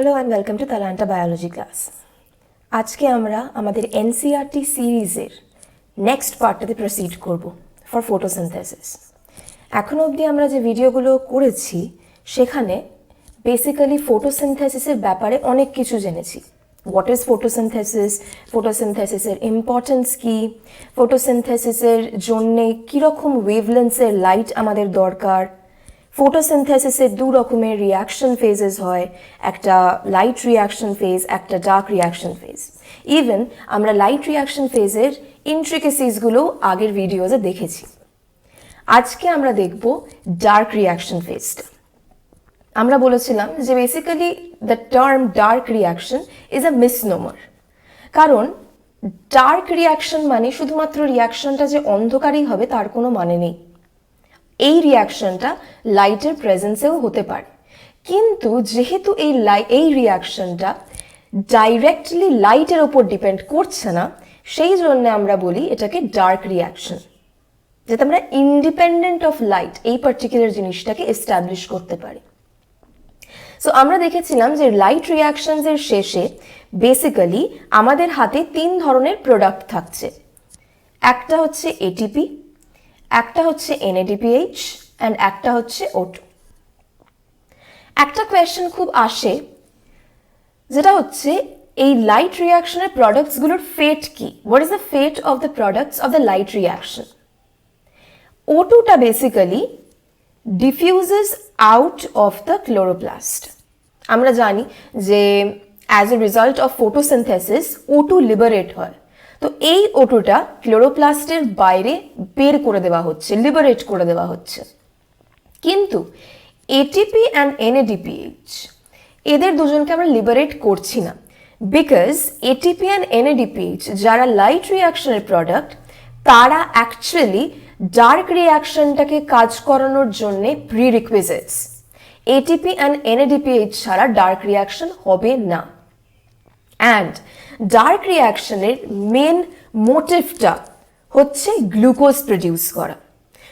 Hello and welcome to তালান্টা biology class. আজকে আমরা আমাদের এনসিইআরটি সিরিজের নেক্সট পার্টটাতে প্রসিড করব ফর ফটোসিনথেসিস। এখনো অবধি আমরা যে ভিডিওগুলো করেছি সেখানে বেসিক্যালি ফটোসিনথেসিসের ব্যাপারে অনেক কিছু জেনেছি। হোয়াট ইজ ফটোসিনথেসিস, ফটোসিনথেসিসের ইম্পর্টেন্স কী, ফটোসিনথেসিসের জন্যে কীরকম ওয়েভলেন্থসের লাইট আমাদের দরকার, ফটোসিনথেসিসের দু রকমের রিয়াকশন ফেজেস হয়, একটা লাইট রিয়াকশন ফেজ, একটা ডার্ক রিয়াকশন ফেজ। ইভেন আমরা লাইট রিয়াকশন ফেজের ইন্ট্রিকেসিসগুলো আগের ভিডিওতে দেখেছি। আজকে আমরা দেখব ডার্ক রিয়াকশন ফেজটা। আমরা বলেছিলাম যে basically the term dark reaction is a misnomer, কারণ ডার্ক রিয়াকশন মানে শুধুমাত্র রিয়াকশনটা যে অন্ধকারেই হবে তার কোনো মানে নেই। এই রিয়াকশনটা লাইটের প্রেজেন্সেও হতে পারে, কিন্তু যেহেতু এই রিয়াকশনটা ডাইরেক্টলি লাইটের ওপর ডিপেন্ড করছে না, সেই জন্য আমরা বলি এটাকে ডার্ক রিয়াকশন, যাতে আমরা ইন্ডিপেন্ডেন্ট অফ লাইট এই পার্টিকুলার জিনিসটাকে এস্টাবলিশ করতে পারি। সো আমরা দেখেছিলাম যে লাইট রিয়াকশনসের শেষে বেসিক্যালি আমাদের হাতে তিন ধরনের প্রোডাক্ট থাকছে। একটা হচ্ছে এটিপি, একটা হচ্ছে NADPH অ্যান্ড একটা হচ্ছে O2। একটা কোয়েশ্চেন খুব আসে, যেটা হচ্ছে এই লাইট রিয়াকশনের প্রোডাক্টসগুলোর ফেট কি? What is the fate of the products of the light reaction? O2টা basically diffuses out of the chloroplast. আমরা জানি যে as a result of photosynthesis O2 liberate হয়, তো এই O2টা ক্লোরোপ্লাস্টের বাইরে বের করে দেওয়া হচ্ছে, লিবারেট করে দেওয়া হচ্ছে। কিন্তু এটিপি অ্যান্ড NADPH এদের দুজনকে আমরা লিবারেট করছি না, বিকজ এটিপি অ্যান্ড NADPH যারা লাইট রিয়াকশনের প্রোডাক্ট, তারা অ্যাকচুয়ালি ডার্ক রিয়াকশনটাকে কাজ করানোর জন্য প্রিরিকুইজিটস। এটিপি অ্যান্ড NADPH ছাড়া ডার্ক রিয়াকশন হবে না। অ্যান্ড ডার্ক রিয়াকশনের মেন মোটিভটা হচ্ছে গ্লুকোজ প্রডিউস করা।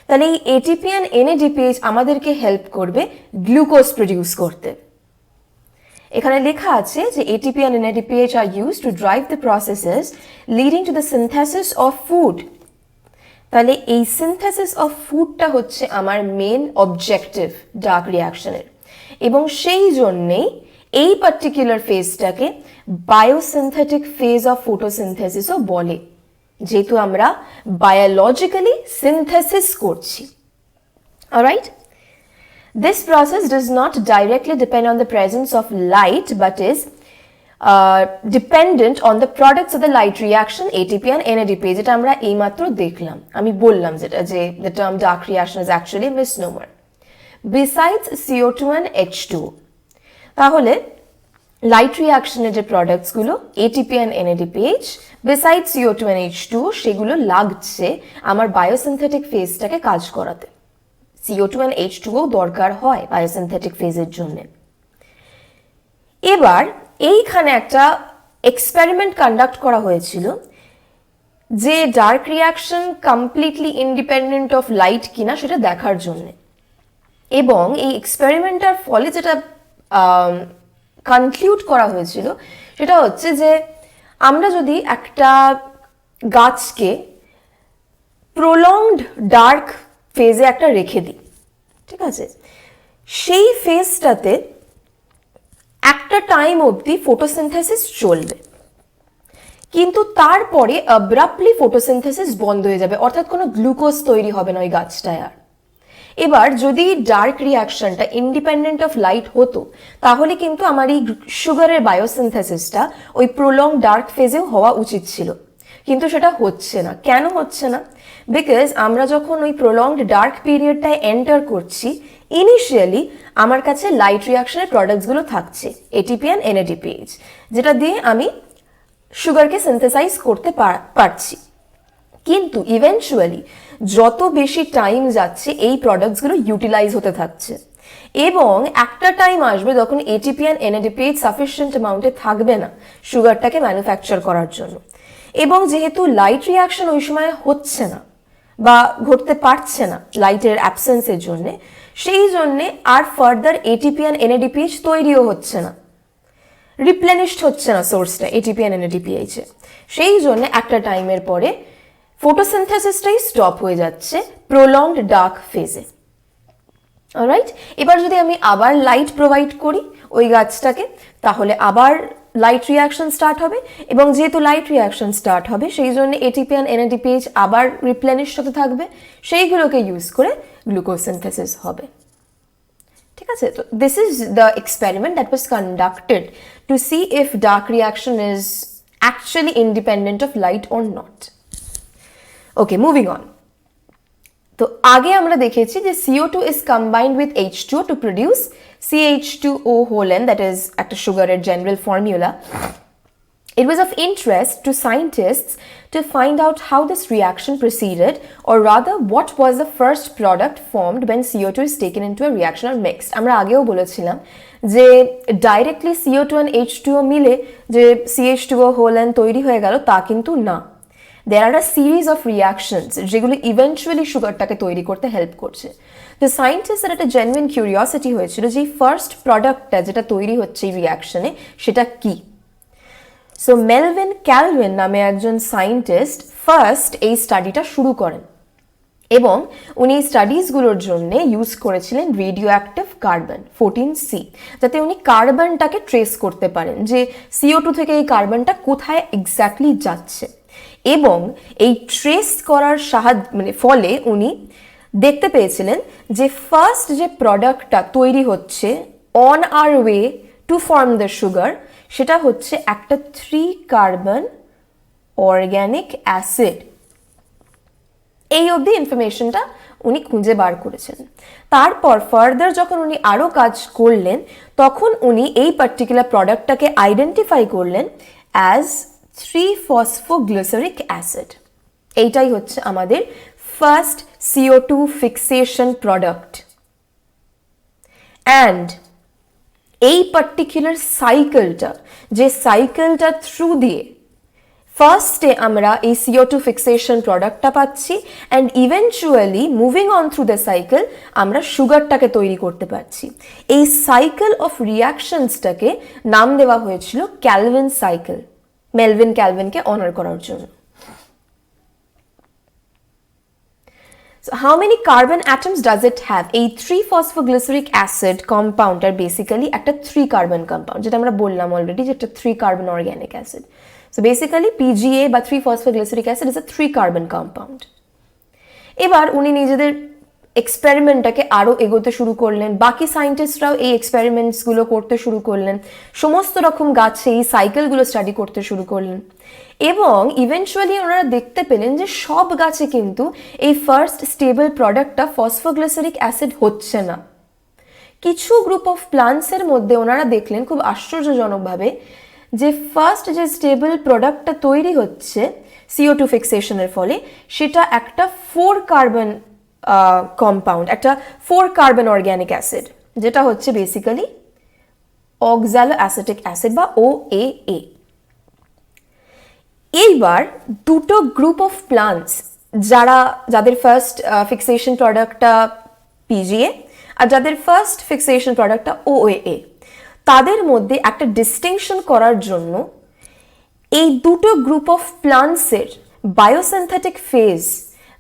তাহলে এই এটিপি অ্যান্ড NADPH আমাদেরকে হেল্প করবে গ্লুকোজ প্রডিউস করতে। এখানে লেখা আছে যে ATP and NADPH are used to drive the processes leading to the synthesis of food. তাহলে এই সিনথেসিস অফ ফুডটা হচ্ছে আমার মেন অবজেক্টিভ ডার্ক রিয়াকশনের, এবং সেই জন্যেই এই পার্টিকুলার ফেজটাকে বায়োসিনথেটিক ফেজ অফ ফটোসিনথেসিসও বলে, যেহেতু আমরা বায়োলজিক্যালি সিনথেসিস করছি। Alright, this process does not directly depend on the presence of light but is dependent on the products of the light reaction ATP and NADPH, যেটা আমরা এইমাত্র দেখলাম। আমি বললাম যেটা যে the term dark reaction is actually a misnomer besides CO2 and H2O। তাহলে light রিয়াকশনের যে প্রোডাক্টসগুলো ATP and NADPH besides CO2 and H2O, সেগুলো লাগছে আমার বায়োসিনথেটিক ফেজটাকে কাজ করাতে। CO2 and H2O দরকার হয় বায়োসিনথেটিক ফেজের জন্য। এবার এইখানে একটা এক্সপেরিমেন্ট কন্ডাক্ট করা হয়েছিল যে dark reaction completely independent of light কিনা সেটা দেখার জন্য। এবং এই এক্সপেরিমেন্টটার ফলে যেটা কনক্লুড করা হয়েছিল সেটা হচ্ছে যে আমরা যদি একটা গাছকে প্রলংড ডার্ক ফেজে একটা রেখে দিই, ঠিক আছে, সেই ফেজটাতে একটা টাইম অবধি ফটোসিনথেসিস চলবে, কিন্তু তারপরে অ্যাব্রাপ্টলি ফটোসিনথেসিস বন্ধ হয়ে যাবে, অর্থাৎ কোনো গ্লুকোজ তৈরি হবে না ওই গাছটায় আর। এবার যদি ডার্ক রিয়াকশনটা ইন্ডিপেন্ডেন্ট অফ লাইট হতো, তাহলে কিন্তু আমার এই সুগারের বায়োসিনথেসিসটা ওই প্রলং ডার্ক ফেজেও হওয়া উচিত ছিল, কিন্তু সেটা হচ্ছে না। কেন হচ্ছে না? বিকজ আমরা যখন ওই প্রলংড ডার্ক পিরিয়ডটায় এন্টার করছি, ইনিশিয়ালি আমার কাছে লাইট রিয়াকশনের প্রোডাক্টসগুলো থাকছে এটিপি অ্যান্ড NADPH, যেটা দিয়ে আমি সুগারকে সিনথেসাইজ করতে পারছি। কিন্তু ইভেনচুয়ালি যত বেশি টাইম যাচ্ছে এই প্রোডাক্টসগুলো ইউটিলাইজ হতে থাকছে, এবং একটা টাইম আসবে যখন এটিপি অ্যান্ড NADPH সাফিসিয়েন্ট অ্যামাউন্টে থাকবে না সুগারটাকে ম্যানুফ্যাকচার করার জন্য। এবং যেহেতু লাইট রিয়াকশন ওই সময় হচ্ছে না বা ঘটতে পারছে না লাইটের অ্যাবসেন্সের জন্যে, সেই জন্যে আর ফার্দার এটিপি অ্যান্ড NADPH তৈরিও হচ্ছে না। রিপ্লেনিশড হচ্ছে না সোর্সটা এটিপি অ্যান্ড এনএডিপিএইচ এ, সেই জন্য একটা টাইমের পরে ফটোসিনথেসিসটাই স্টপ হয়ে যাচ্ছে প্রলংড ডার্ক ফেজে। অলরাইট, এবার যদি আমি আবার লাইট প্রোভাইড করি ওই গাছটাকে, তাহলে আবার লাইট রিয়াকশন স্টার্ট হবে, এবং যেহেতু লাইট রিয়াকশন স্টার্ট হবে সেই জন্য এটিপি অ্যান্ড এনএডিপিএইচ আবার রিপ্লেনিশড হতে থাকবে, সেইগুলোকে ইউজ করে গ্লুকোসিনথেসিস হবে। ঠিক আছে, তো this is the experiment that was conducted to see if dark reaction is actually independent of light or not. Okay, moving on. তো আগে আমরা দেখেছি যে CO2 is combined with H2O to produce CH2O whole n, that is একটা সুগারের general formula. It was of interest to scientists to find out how this reaction proceeded, or rather what was the first product formed when CO2 is taken into a reaction or mixed. আমরা আগেও বলেছিলাম যে directly CO2 and H2O মিলে যে CH2O whole n তৈরি হয়ে গেল তা কিন্তু না। There are a series of reactions যেগুলো ইভেন্চুয়ালি সুগারটাকে তৈরি করতে হেল্প করছে। তো সায়েন্টিস্টের একটা জেনুইন কিউরিওসিটি হয়েছিল যে ফার্স্ট প্রোডাক্টটা যেটা তৈরি হচ্ছে এই রিয়াকশনে সেটা কি। সো মেলভিন ক্যালভিন নামে একজন সায়েন্টিস্ট ফার্স্ট এই স্টাডিটা শুরু করেন, এবং উনি এই স্টাডিজগুলোর জন্য ইউজ করেছিলেন রেডিও অ্যাক্টিভ কার্বন 14C, যাতে উনি কার্বনটাকে ট্রেস করতে পারেন যে CO2 থেকে এই কার্বনটা কোথায় এক্স্যাক্টলি যাচ্ছে। এবং এই ট্রেস করার ফলে উনি দেখতে পেয়েছিলেন যে ফার্স্ট যে প্রোডাক্টটা তৈরি হচ্ছে on our way to form the sugar, সেটা হচ্ছে একটা 3 কার্বন অর্গ্যানিক অ্যাসিড। এই অবধি ইনফরমেশনটা উনি খুঁজে বার করেছেন। তারপর ফার্দার যখন উনি আরও কাজ করলেন, তখন উনি এই পার্টিকুলার প্রোডাক্টটাকে আইডেন্টিফাই করলেন অ্যাজ 3-phosphoglyceric অ্যাসিড। এইটাই হচ্ছে আমাদের first CO2 fixation product. And এই পার্টিকুলার সাইকেলটা, যে সাইকেলটা থ্রু দিয়ে ফার্স্টে আমরা এই CO2 ফিক্সেশন প্রোডাক্টটা পাচ্ছি, and eventually moving on through the cycle আমরা সুগারটাকে তৈরি করতে পারছি। এই সাইকেল অফ রিয়াকশনসটাকে নাম দেওয়া হয়েছিল ক্যালভিন সাইকেল, মেলভিন ক্যালভিনকে অনার করার জন্য। So how many carbon atoms does it have? এই 3-phosphoglyceric acid কম্পাউন্ডটার বেসিক্যালি একটা 3 কার্বন কম্পাউন্ড, যেটা আমরা বললাম অলরেডি যে একটা 3 carbon organic acid. So basically PGA বা 3-phosphoglyceric acid is a 3 carbon compound. এবার উনি নিজেদের এক্সপেরিমেন্টটাকে আরও এগোতে শুরু করলেন, বাকি সায়েন্টিস্টরাও এই এক্সপেরিমেন্টসগুলো করতে শুরু করলেন, সমস্ত রকম গাছে এই সাইকেলগুলো স্টাডি করতে শুরু করলেন, এবং ইভেনচুয়ালি ওনারা দেখতে পেলেন যে সব গাছে কিন্তু এই ফার্স্ট স্টেবল প্রোডাক্টটা ফসফোগ্লিসারিক অ্যাসিড হচ্ছে না। কিছু গ্রুপ অফ প্লান্টসের মধ্যে ওনারা দেখলেন খুব আশ্চর্যজনকভাবে যে ফার্স্ট যে স্টেবল প্রোডাক্টটা তৈরি হচ্ছে CO2 ফিক্সেশনের ফলে, সেটা একটা 4 কার্বন কম্পাউন্ড, একটা 4 কার্বন অর্গ্যানিক অ্যাসিড, যেটা হচ্ছে বেসিক্যালি অক্সালোঅ্যাসিটিক অ্যাসিড বা OAA। এইবার দুটো গ্রুপ অফ প্লান্টস যাদের ফার্স্ট ফিক্সেশন প্রোডাক্টটা PGA আর যাদের ফার্স্ট ফিক্সেশন প্রোডাক্টটা OAA, তাদের মধ্যে একটা ডিস্টিংশন করার জন্য এই দুটো গ্রুপ অফ প্লান্টসের বায়োসিনথেটিক ফেজ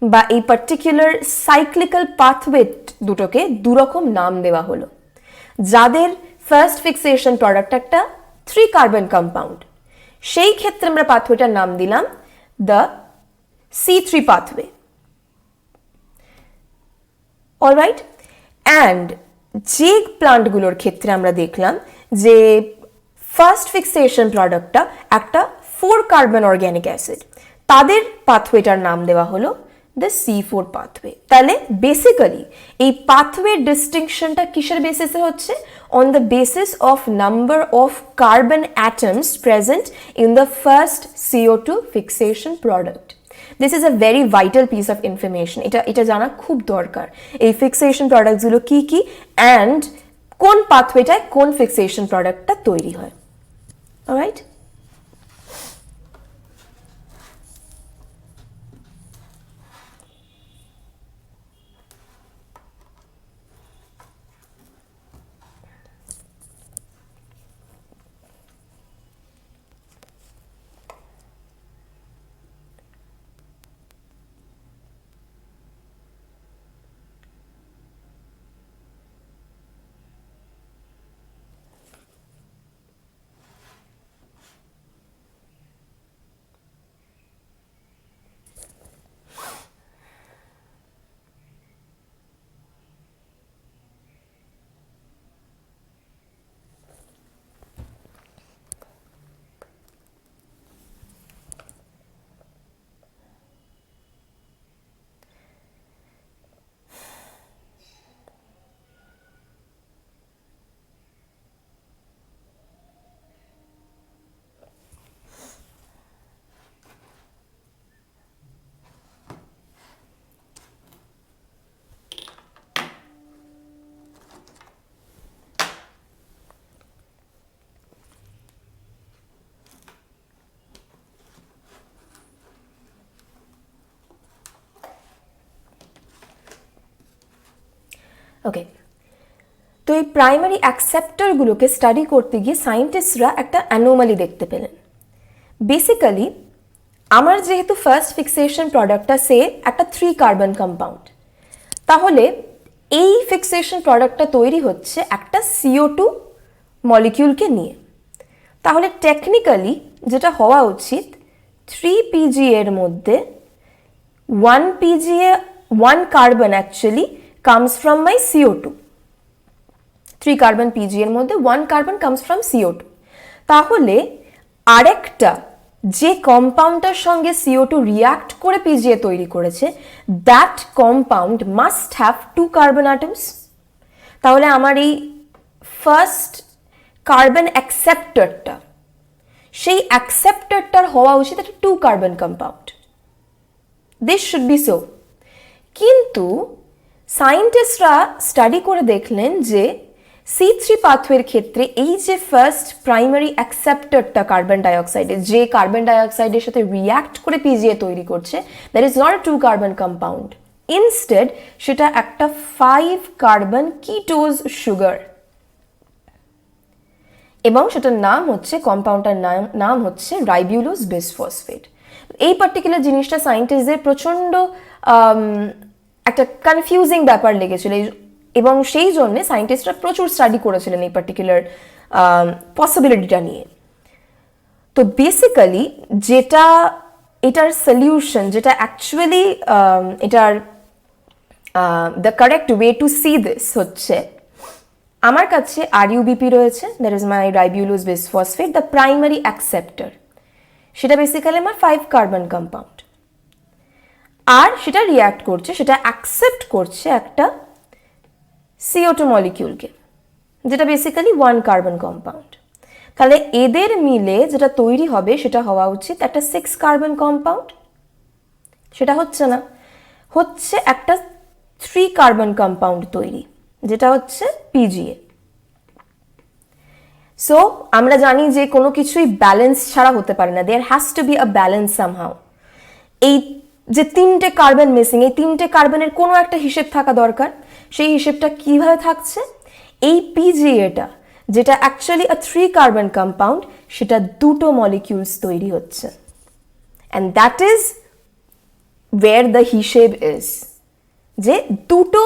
বা এই পার্টিকুলার সাইক্লিক্যাল পাথওয়ে দুটোকে দুরকম নাম দেওয়া হলো। যাদের ফার্স্ট ফিক্সেশন প্রোডাক্ট একটা 3 কার্বন কম্পাউন্ড, সেই ক্ষেত্রে আমরা পাথওয়েটার নাম দিলাম the C3 pathway. Alright, and যে প্লান্টগুলোর ক্ষেত্রে আমরা দেখলাম যে ফার্স্ট ফিক্সেশন প্রোডাক্টটা একটা 4 কার্বন অর্গ্যানিক অ্যাসিড, তাদের পাথওয়েটার নাম দেওয়া হলো দ্য C4 পাথওয়ে। তাহলে বেসিক্যালি এই পাথওয়ে ডিস্টিংশনটা কিসের বেসিসে হচ্ছে? On the basis of number of carbon atoms present in the first CO2 fixation product. This is a very vital piece of information. এটা জানা খুব দরকার, এই ফিক্সেশন প্রোডাক্টগুলো কি কি অ্যান্ড কোন পাথওয়েটায় কোন ফিক্সেশন প্রোডাক্টটা তৈরি হয়। অলরাইট, ওকে, তো এই প্রাইমারি অ্যাকসেপ্টরগুলোকে স্টাডি করতে গিয়ে সায়েন্টিস্টরা একটা অ্যানোমালি দেখতে পেলেন। বেসিক্যালি আমার যেহেতু ফার্স্ট ফিক্সেশন প্রোডাক্টটা সে একটা 3 কার্বন কম্পাউন্ড, তাহলে এই ফিক্সেশন প্রোডাক্টটা তৈরি হচ্ছে একটা CO2 মলিকিউলকে নিয়ে। তাহলে টেকনিক্যালি যেটা হওয়া উচিত 3 এর মধ্যে 1 carbon actually comes from my CO2। 3 carbon এর মধ্যে 1 কার্বন কামস ফ্রম CO2। তাহলে আরেকটা যে কম্পাউন্ডটার সঙ্গে CO2 রিয়াক্ট করে PGA তৈরি করেছে, that compound must have 2 carbon atoms. তাহলে আমার এই ফার্স্ট কার্বন অ্যাকসেপ্টরটা, সেই অ্যাকসেপ্টরটার হওয়া উচিত একটা 2 carbon compound. This should be so. কিন্তু সায়েন্টিস্টরা স্টাডি করে দেখলেন যে C3 পাথওয়ের ক্ষেত্রে এই যে ফার্স্ট প্রাইমারি অ্যাকসেপ্টরটা কার্বন ডাইঅক্সাইডের, যে কার্বন ডাইঅক্সাইডের সাথে রিয়াক্ট করে PGA তৈরি করছে, that is not a 2 carbon compound. Instead সেটা একটা 5 কার্বন কিটোজ সুগার, এবং সেটার নাম হচ্ছে, কম্পাউন্ডটার নাম হচ্ছে রাইবিউলোজ বিসফসফেট। এই পার্টিকুলার জিনিসটা সায়েন্টিস্টদের প্রচণ্ড একটা কনফিউজিং ব্যাপার লেগেছিল, এবং সেই জন্যে সায়েন্টিস্টরা প্রচুর স্টাডি করেছিলেন এই পার্টিকুলার পসিবিলিটিটা নিয়ে। তো বেসিক্যালি যেটা এটার সলিউশন, যেটা অ্যাকচুয়ালি এটার the correct way to C this হচ্ছে, আমার কাছে RUBP রয়েছে, that is my ribulose bisphosphate, the primary acceptor. সেটা বেসিক্যালি আমার 5 কার্বন কম্পাউন্ড, আর সেটা রিয়াক্ট করছে, সেটা অ্যাকসেপ্ট করছে একটা CO2 মলিকিউলকে, যেটা বেসিক্যালি 1 কার্বন কম্পাউন্ড। তাহলে এদের মিলে যেটা তৈরি হবে সেটা হওয়া উচিত একটা 6 কার্বন কম্পাউন্ড। সেটা হচ্ছে না, হচ্ছে একটা 3 কার্বন কম্পাউন্ড তৈরি, যেটা হচ্ছে PGA। সো আমরা জানি যে কোনো কিছুই ব্যালেন্স ছাড়া হতে পারে না, there has to be a balance somehow. এই যে 3টে কার্বন মিসিং, এই 3টে কার্বনের কোনো একটা হিসেব থাকা দরকার। সেই হিসেবটা কিভাবে থাকছে? এই PGAটা, যেটা অ্যাকচুয়ালি আ 3 কার্বন কম্পাউন্ড, সেটা 2টো মলিকিউলস তৈরি হচ্ছে, অ্যান্ড দ্যাট ইজ ওয়ের দ্য হিসেব ইজ, যে 2টো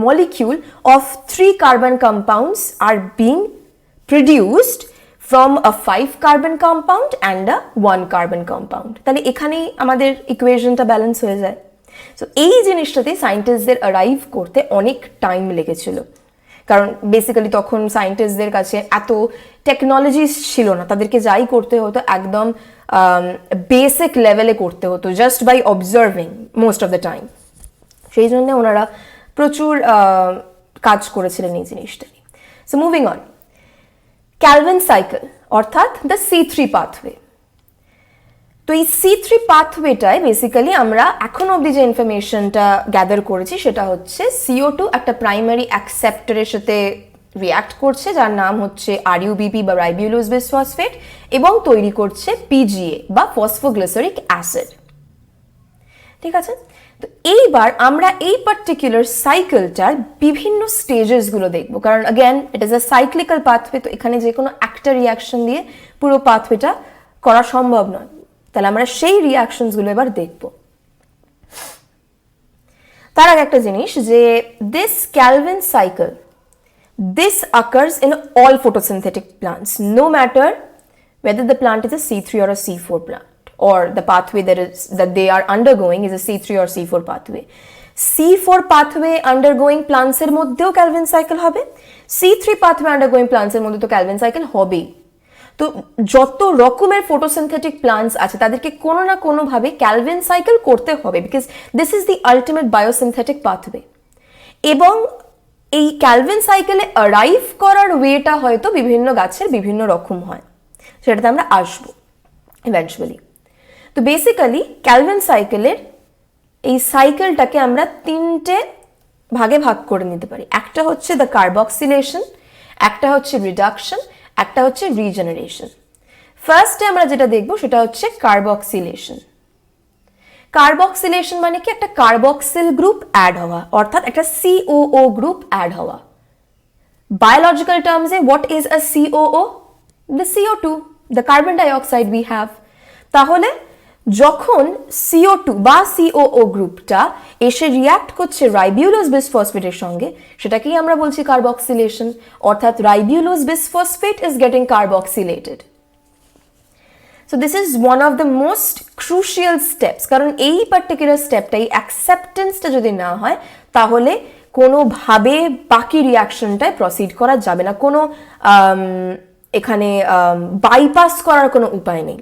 molecule of 3 carbon compounds are being produced from a 5 carbon compound and a 1 carbon compound. তাহলে এখানেই আমাদের ইকুয়েশনটা ব্যালেন্স হয়ে যায়। সো এই জিনিসটাতে সায়েন্টিস্টদের অ্যারাইভ করতে অনেক টাইম লেগেছিল, কারণ বেসিক্যালি তখন সায়েন্টিস্টদের কাছে এত টেকনোলজিস ছিল না, তাদেরকে যাই করতে হতো একদম বেসিক লেভেলে করতে হতো, just by observing most of the time. সেই জন্য ওনারা প্রচুর কাজ করেছিলেন এই জিনিসটা নিয়ে। So moving on, Calvin cycle অর্থাৎ দ্য C3 পাথওয়ে। তো এই C3 পাথওয়েটায় বেসিক্যালি আমরা এখন অবধি যে ইনফরমেশনটা গ্যাদার করেছি সেটা হচ্ছে CO2 একটা প্রাইমারি অ্যাকসেপ্টরের সাথে রিয়াক্ট করছে, যার নাম হচ্ছে RUBP বা রাইবিউলোজ বিসফসফেট, এবং তৈরি করছে PGA বা ফসফোগ্লিসারিক অ্যাসিড। ঠিক আছে, তো এইবার আমরা এই পার্টিকুলার সাইকেলটার বিভিন্ন স্টেজেসগুলো দেখব, কারণ again it is a cyclical pathway. তো এখানে যে কোনো একটা রিয়াকশন দিয়ে পুরো পাথওয়েটা করা সম্ভব নয়, তাহলে আমরা সেই রিয়াকশনসগুলো এবার দেখব। তার আগে একটা জিনিস, যে this Calvin cycle, this occurs in all photosynthetic plants, no matter whether the plant is a C3 or a C4 plant, or the pathway that they are undergoing is a C3 or C4 pathway. C4 pathway undergoing plants এর মধ্যেও Calvin cycle হবে, C3 pathway undergoing plants এর মধ্যে তো Calvin cycle হবেই। তো যত রকমের ফটোসিনথেটিক প্লান্টস আছে তাদেরকে কোনো না কোনো ভাবে ক্যালভিন সাইকেল করতে হবে, because this is the ultimate biosynthetic pathway. এবং এই ক্যালভিন সাইকেলে অ্যারাইভ করার ওয়েটা হয়তো বিভিন্ন গাছের বিভিন্ন রকম হয়, সেটাতে আমরা আসবো ইভেন্চুয়ালি। তো বেসিক্যালি ক্যালভিন সাইকেলের এই সাইকেলটাকে আমরা 3টে ভাগে ভাগ করে নিতে পারি। একটা হচ্ছে দ্য কার্বক্সিলেশন, একটা হচ্ছে রিডাকশন, একটা হচ্ছে রিজেনারেশন। ফার্স্টে আমরা যেটা দেখবো সেটা হচ্ছে কার্বক্সিলেশন। কার্বক্সিলেশন মানে কি, একটা কার্বক্সিল গ্রুপ অ্যাড হওয়া, অর্থাৎ একটা COO গ্রুপ অ্যাড হওয়া। বায়োলজিক্যাল টার্মসে what is a COO? The CO2, the carbon dioxide we have. তাহলে যখন CO2 বা COO গ্রুপটা এসে রিঅ্যাক্ট করছে রাইবিউলোজ বিসফসফেটের সঙ্গে, সেটাকেই আমরা বলছি কার্বক্সিলেশন, অর্থাৎ ribulose bisphosphate is getting carboxylated. So this is one of the most crucial steps, কারণ এই পার্টিকুলার স্টেপটা, এই অ্যাকসেপ্টেন্সটা যদি না হয় তাহলে কোনোভাবে বাকি রিয়াকশনটায় প্রসিড করা যাবে না, কোনো এখানে বাইপাস করার কোনো উপায় নেই।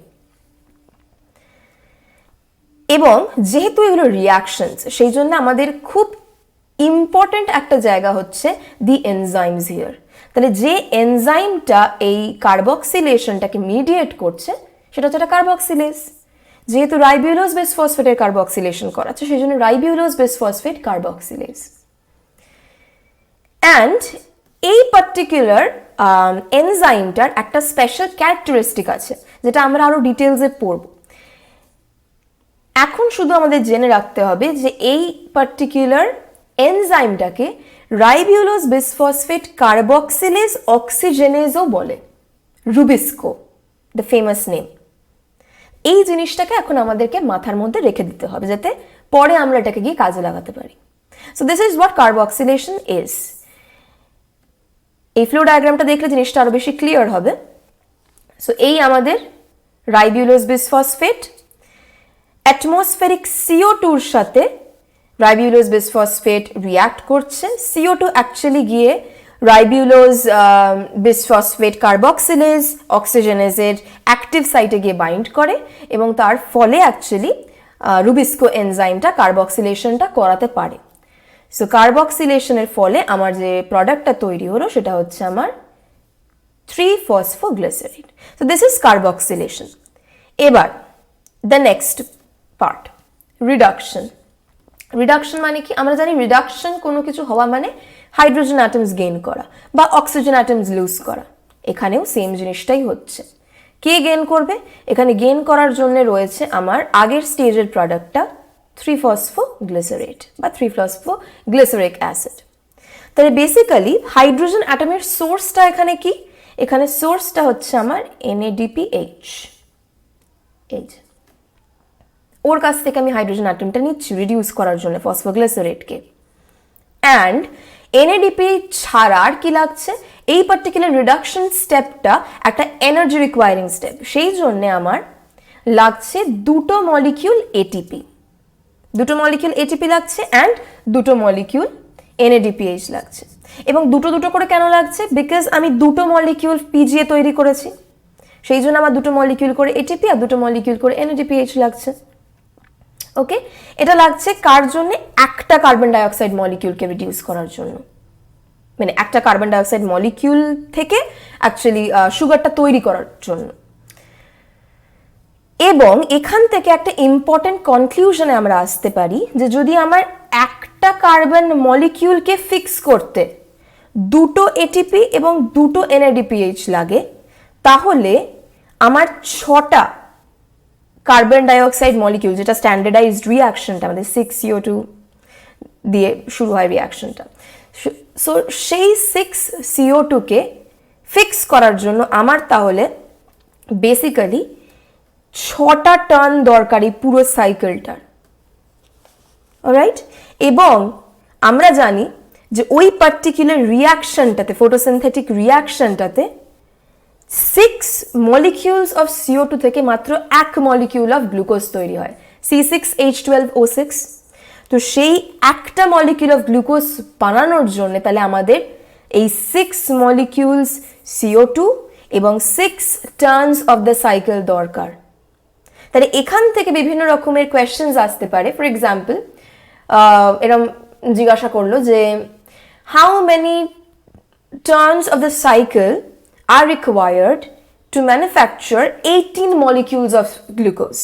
এবং যেহেতু এগুলো রিয়াকশনস, সেই জন্য আমাদের খুব ইম্পর্টেন্ট একটা জায়গা হচ্ছে দি এনজাইমস হিয়ার। তাহলে যে এনজাইমটা এই কার্বক্সিলেশনটাকে মিডিয়েট করছে সেটা হচ্ছে একটা কার্বক্সিলেজ। যেহেতু রাইবিউলোজ বিসফসফেটের কার্বক্সিলেশন করাচ্ছে, সেই জন্য রাইবিউলোজ বিসফসফেট কার্বক্সিলেজ। অ্যান্ড এই পার্টিকুলার এনজাইমটার একটা স্পেশাল ক্যারেক্টারিস্টিক আছে, যেটা আমরা আরো ডিটেলসে পড়ব। এখন শুধু আমাদের জেনে রাখতে হবে যে এই পার্টিকুলার এনজাইমটাকে রাইবিউলোজ বিসফসফেট কার্বক্সিলেজ অক্সিজেনেজও বলে, রুবিস্কো, দ্য ফেমাস নেম। এই জিনিসটাকে এখন আমাদেরকে মাথার মধ্যে রেখে দিতে হবে, যাতে পরে আমরা এটাকে গিয়ে কাজে লাগাতে পারি। So this is what carboxylation is. এই ফ্লো ডায়াগ্রামটা দেখলে জিনিসটা আরো বেশি ক্লিয়ার হবে। সো এই আমাদের রাইবিউলোজ বিসফসফেট অ্যাটমসফেরিক CO2-র সাথে রাইবিউলোজ বিসফসফেট রিঅ্যাক্ট করছে। CO2 অ্যাকচুয়ালি গিয়ে রাইবিউলোজ বিসফসফেট কার্বক্সিলেজ অক্সিজেনেজের অ্যাক্টিভ সাইটে গিয়ে বাইন্ড করে, এবং তার ফলে অ্যাকচুয়ালি রুবিস্কো এনজাইমটা কার্বক্সিলেশনটা করাতে পারে। সো কার্বক্সিলেশনের ফলে আমার যে প্রোডাক্টটা তৈরি হলো সেটা হচ্ছে আমার 3-phosphoglycerate. So this is carboxylation. এবার the next part, reduction. Reduction মানে কি? আমরা জানি রিডাকশন কোনো কিছু হওয়া মানে হাইড্রোজেন অ্যাটমস গেইন করা বা অক্সিজেন অ্যাটমস লুজ করা। এখানেও সেম জিনিসটাই হচ্ছে। কে গেইন করবে? এখানে গেইন করার জন্য রয়েছে আমার আগের স্টেজের প্রোডাক্টটা 3-phosphoglycerate বা 3-phosphoglyceric অ্যাসিড। তাহলে বেসিক্যালি হাইড্রোজেন অ্যাটমের সোর্সটা এখানে কি? এখানে সোর্সটা হচ্ছে আমার NADPH। এই যে ওর কাছ থেকে আমি হাইড্রোজেন অ্যাটমটা নিচ্ছি রিডিউস করার জন্য ফসফোগ্লিসারেটকে। অ্যান্ড NADPH ছাড়া আর কি লাগছে? এই পার্টিকুলার রিডাকশন স্টেপটা একটা এনার্জি রিকোয়ারিং স্টেপ, সেই জন্য আমার লাগছে দুটো মলিকিউল ATP, দুটো মলিকিউল ATP লাগছে অ্যান্ড দুটো মলিকিউল NADPH লাগছে। এবং দুটো দুটো করে কেন লাগছে? বিকজ আমি দুটো মলিকিউল PGA তৈরি করেছি, সেই জন্য আমার দুটো মলিকিউল করে ATP আর দুটো মলিকিউল করে NADPH লাগছে। ওকে, এটা লাগছে কার জন্য? একটা কার্বন ডাইঅক্সাইড মলিকিউলকে রিডিউস করার জন্য, মানে একটা কার্বন ডাইঅক্সাইড মলিকিউল থেকে অ্যাকচুয়ালি সুগারটা তৈরি করার জন্য। এবং এখান থেকে একটা ইম্পর্টেন্ট কনক্লুশনে আমরা আসতে পারি যে যদি আমার একটা কার্বন মলিকিউলকে ফিক্স করতে দুটো ATP এবং দুটো NADPH লাগে, তাহলে আমার 6টা কার্বন ডাইঅক্সাইড মলিকিউল, যেটা স্ট্যান্ডার্ডাইজড রিঅ্যাকশনটা আমাদের 6CO2 দিয়ে শুরু হয় রিঅ্যাকশনটা, সো সেই 6CO2-কে ফিক্স করার জন্য আমার তাহলে বেসিক্যালি 6টা টার্ন দরকারি পুরো সাইকেলটার। অলরাইট, এবং আমরা জানি যে ওই particular রিঅ্যাকশনটাতে, photosynthetic রিঅ্যাকশনটাতে 6 molecules of CO2 থেকে মাত্র 1 molecule of glucose তৈরি হয়, C6H12O6। তো সেই একটা মলিকিউল অফ গ্লুকোজ বানানোর জন্য তাহলে আমাদের এই 6 molecules CO2 এবং 6 টার্নস অফ দ্য সাইকেল দরকার। তাহলে এখান থেকে বিভিন্ন রকমের কোয়েশ্চেন্স আসতে পারে। ফর এক্সাম্পল এরকম জিজ্ঞাসা করলো যে how many turns of the cycle are required to manufacture 18 molecules of glucose.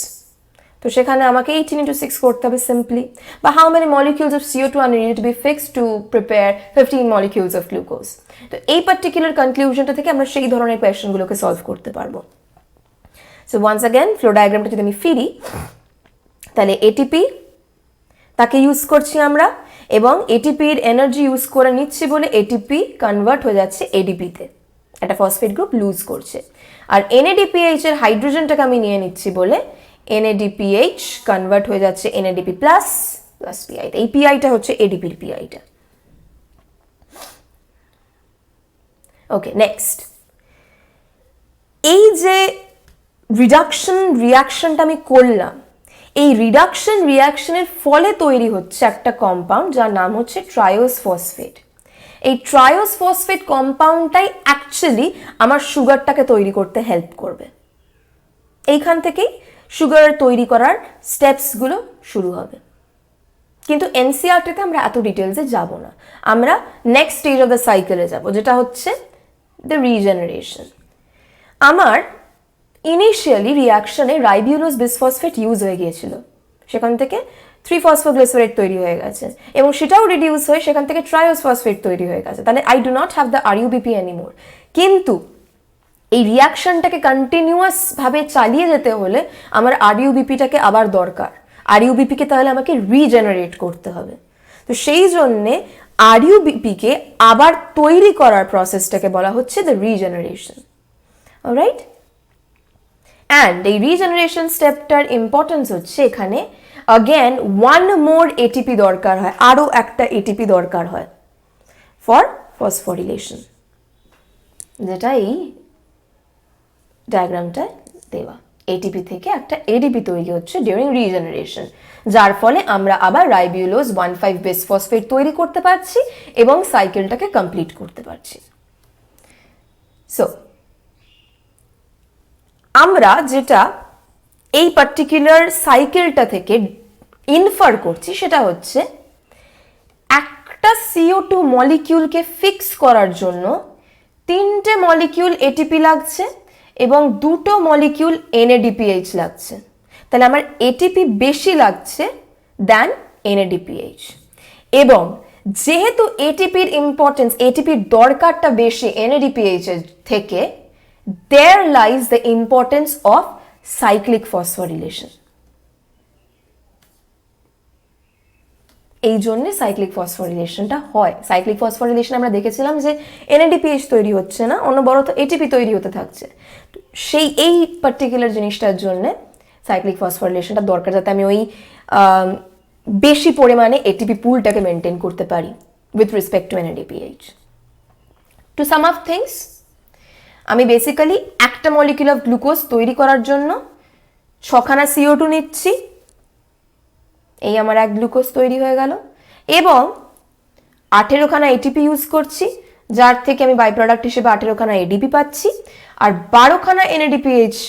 তো সেখানে আমাকে 18 into 6 করতে হবে সিম্পলি। বা how many molecules of CO2 are needed to be fixed to prepare 15 molecules of glucose. তো এই পার্টিকুলার কনক্লুশনটা থেকে আমরা সেই ধরনের কোয়েশ্চেনগুলোকে সলভ করতে পারবো। সো ওয়ান্স अगेन ফ্লো ডায়াগ্রামটা যদি আমি ফিরি, তাহলে এটিপি তাকে ইউজ করছি আমরা এবং এটিপির এনার্জি ইউজ করে নিচ্ছি বলে এটিপি কনভার্ট হয়ে যাচ্ছে এডিপিতে, একটা ফসফেট গ্রুপ লুজ করছে। আর এনএডিপিএইচ এর হাইড্রোজেনটাকে আমি নিয়ে নিচ্ছি বলে এনএডিপিএইচ কনভার্ট হয়ে যাচ্ছে এনএডিপি প্লাস প্লাস পিআই। এই পিআইটা হচ্ছে এডিপির পিআইটা। ওকে, নেক্সট, এই যে রিডাকশন রিয়াকশনটা আমি করলাম, এই রিডাকশন রিয়াকশনের ফলে তৈরি হচ্ছে একটা কম্পাউন্ড যার নাম হচ্ছে ট্রায়োস ফসফেট। এই ট্রায়োস ফসফেট কম্পাউন্ডটাই অ্যাকচুয়ালি আমার সুগারটাকে তৈরি করতে হেল্প করবে। এইখান থেকেই সুগার তৈরি করার স্টেপসগুলো শুরু হবে। কিন্তু এনসিইআরটিতে আমরা এত ডিটেলসে যাব না, আমরা নেক্সট স্টেজ অফ দ্য সাইকেলে যাব, যেটা হচ্ছে দ্য রিজেনারেশন। আমার ইনিশিয়ালি রিয়াকশনে রাইবিউলোজ বিসফসফেট ইউজ হয়ে গিয়েছিল, সেখান থেকে 3-ফসফোগ্লিসারেট তৈরি হয়ে গেছে এবং সেটাও রিডিউস হয়ে সেখান থেকে ট্রায়োস ফসফেট তৈরি হয়ে গেছে। তাহলে I do not have the RuBP anymore. কিন্তু এই রিয়াকশনটাকে কন্টিনিউয়াস ভাবে চালিয়ে যেতে হলে আমার আরইউবিপিটাকে আবার দরকার। আরইউবিপিকে তাহলে আমাকে রিজেনারেট করতে হবে। তো সেই জন্যে আরইউবিপিকে আবার তৈরি করার প্রসেসটাকে বলা হচ্ছে দ্য রিজেনারেশন। অলরাইট, অ্যান্ড এই রিজেনারেশন স্টেপটার ইম্পর্টেন্স হচ্ছে এখানে again one more ATP দরকার হয়, আরও একটা এটিপি দরকার হয় ফর ফসফোরিলেশন, যেটা এই ডায়াগ্রামটায় দেওয়া। এটিপি থেকে একটা এডিপি তৈরি হচ্ছে ডিউরিং রিজেনারেশন, যার ফলে আমরা আবার রাইবিউলোজ 1,5 বেস ফসফেট তৈরি করতে পারছি এবং সাইকেলটাকে কমপ্লিট করতে পারছি। সো আমরা যেটা এই পার্টিকুলার সাইকেলটা থেকে ইনফার করছি সেটা হচ্ছে একটা CO2 মলিকিউলকে ফিক্স করার জন্য 3টে মলিকিউল এটিপি লাগছে এবং 2টো মলিকিউল NADPH লাগছে। তাহলে আমার এটিপি বেশি লাগছে দ্যান NADPH, এবং যেহেতু এটিপির ইম্পর্টেন্স, এটিপির দরকারটা বেশি NADPH এর থেকে, there lies the importance of cyclic phosphorylation। এই জন্য সাইক্লিক ফসফোরিলেশনটা হয়। সাইক্লিক ফসফোরিলেশন আমরা দেখেছিলাম যে NADPH তৈরি হচ্ছে না, অনবরত এটিপি তৈরি হতে থাকছে। সেই এই পার্টিকুলার জিনিসটার জন্য সাইক্লিক ফসফোরিলেশনটা দরকার, যাতে আমি ওই বেশি পরিমাণে এটিপি পুলটাকে মেনটেন করতে পারি with respect to NADPH। To sum up things, আমি বেসিক্যালি একটা মলিকিউল অফ গ্লুকোজ তৈরি করার জন্য 6খানা CO2 নিচ্ছি, এই আমার এক গ্লুকোজ তৈরি হয়ে গেল, এবং 18খানা এটিপি ইউজ করছি, যার থেকে আমি বাই প্রোডাক্ট হিসেবে 18খানা এডিপি পাচ্ছি, আর 12খানা NADPH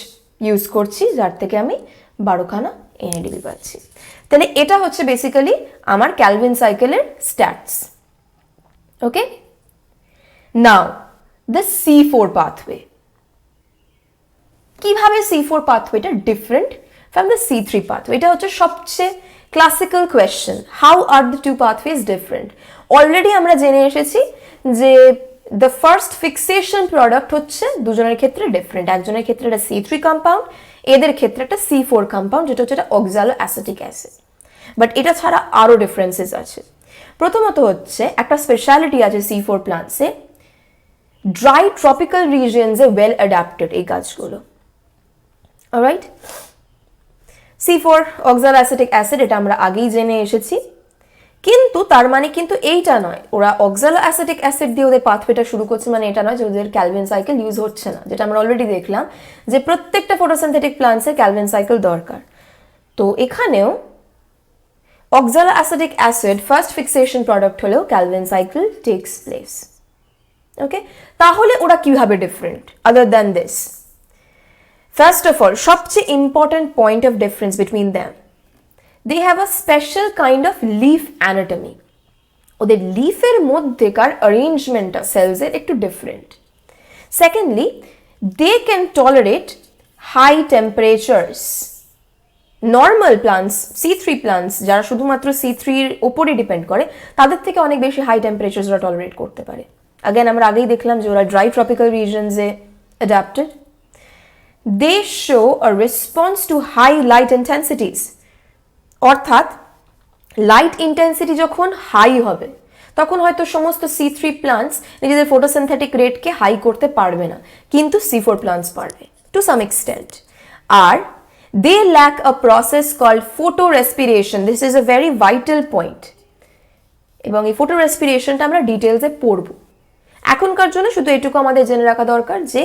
ইউজ করছি, যার থেকে আমি 12খানা NADP পাচ্ছি। তাহলে এটা হচ্ছে বেসিক্যালি আমার ক্যালভিন সাইকেলের stats. Okay, now the C4 pathway। কিভাবে C4 পাথওয়েটা different from the C3 pathway? এটা হচ্ছে সবচেয়ে classical question, how are the two pathways different? Already আমরা জেনে এসেছি যে দ্য ফার্স্ট ফিক্সেশন প্রোডাক্ট হচ্ছে দুজনের ক্ষেত্রে ডিফারেন্ট। একজনের ক্ষেত্রে একটা C3 কম্পাউন্ড, এদের ক্ষেত্রে একটা C4 কম্পাউন্ড, যেটা হচ্ছে অক্সালো অ্যাসিটিক অ্যাসিড। বাট এটা ছাড়া আরও ডিফারেন্সেস আছে। প্রথমত হচ্ছে একটা স্পেশালিটি আছে C4 প্লান্টসে, ড্রাই ট্রপিক্যাল রিজিয়নসে ওয়েল অ্যাডাপ্টেড এই গাছগুলো। অলরাইট, C4 অক্সালোঅ্যাসিটিক অ্যাসিড, এটা আমরা আগেই জেনে এসেছি। কিন্তু তার মানে কিন্তু এইটা নয় ওরা অক্সালোঅ্যাসিটিক অ্যাসিড দিয়ে ওদের পাথওয়েটা শুরু করছে, মানে এটা নয় যে ওদের ক্যালভিন সাইকেল ইউজ হচ্ছে না, যেটা আমরা অলরেডি দেখলাম যে প্রত্যেকটা ফটোসিনথেটিক প্লান্টসের ক্যালভিন সাইকেল দরকার। তো এখানেও oxaloacetic acid first fixation product হলেও Calvin cycle takes place. Okay, তাহলে ওরা কিভাবে different other than this? First of all, সবচেয়ে important point of difference between them, they have a special kind of leaf anatomy. ওদের লিফের মধ্যেকার অ্যারেঞ্জমেন্টটা সেলসের একটু different. Secondly, they can tolerate high temperatures. Normal plants, C3 plants যারা শুধুমাত্র C3-র ওপরে ডিপেন্ড করে, তাদের থেকে অনেক বেশি হাই টেম্পারেচার্স ওরা টলারেট করতে পারে। আগেন আমরা আগেই দেখলাম যে ওরা ড্রাই ট্রপিক্যাল রিজনসে adapted. They show a response to high light intensities. অর্থাৎ লাইট ইন্টেন্সিটি যখন হাই হবে তখন হয়তো সমস্ত C3 প্লান্টস নিজেদের ফটোসিনথেটিক রেটকে হাই করতে পারবে না, কিন্তু C4 প্লান্টস পারবে টু সাম এক্সটেন্ট। আর they lack a process called photorespiration. This is a very vital point. এবং এই ফটোরেসপিরেশনটা আমরা ডিটেলসে পড়ব। এখনকার জন্য শুধু এটুকু আমাদের জেনে রাখা দরকার যে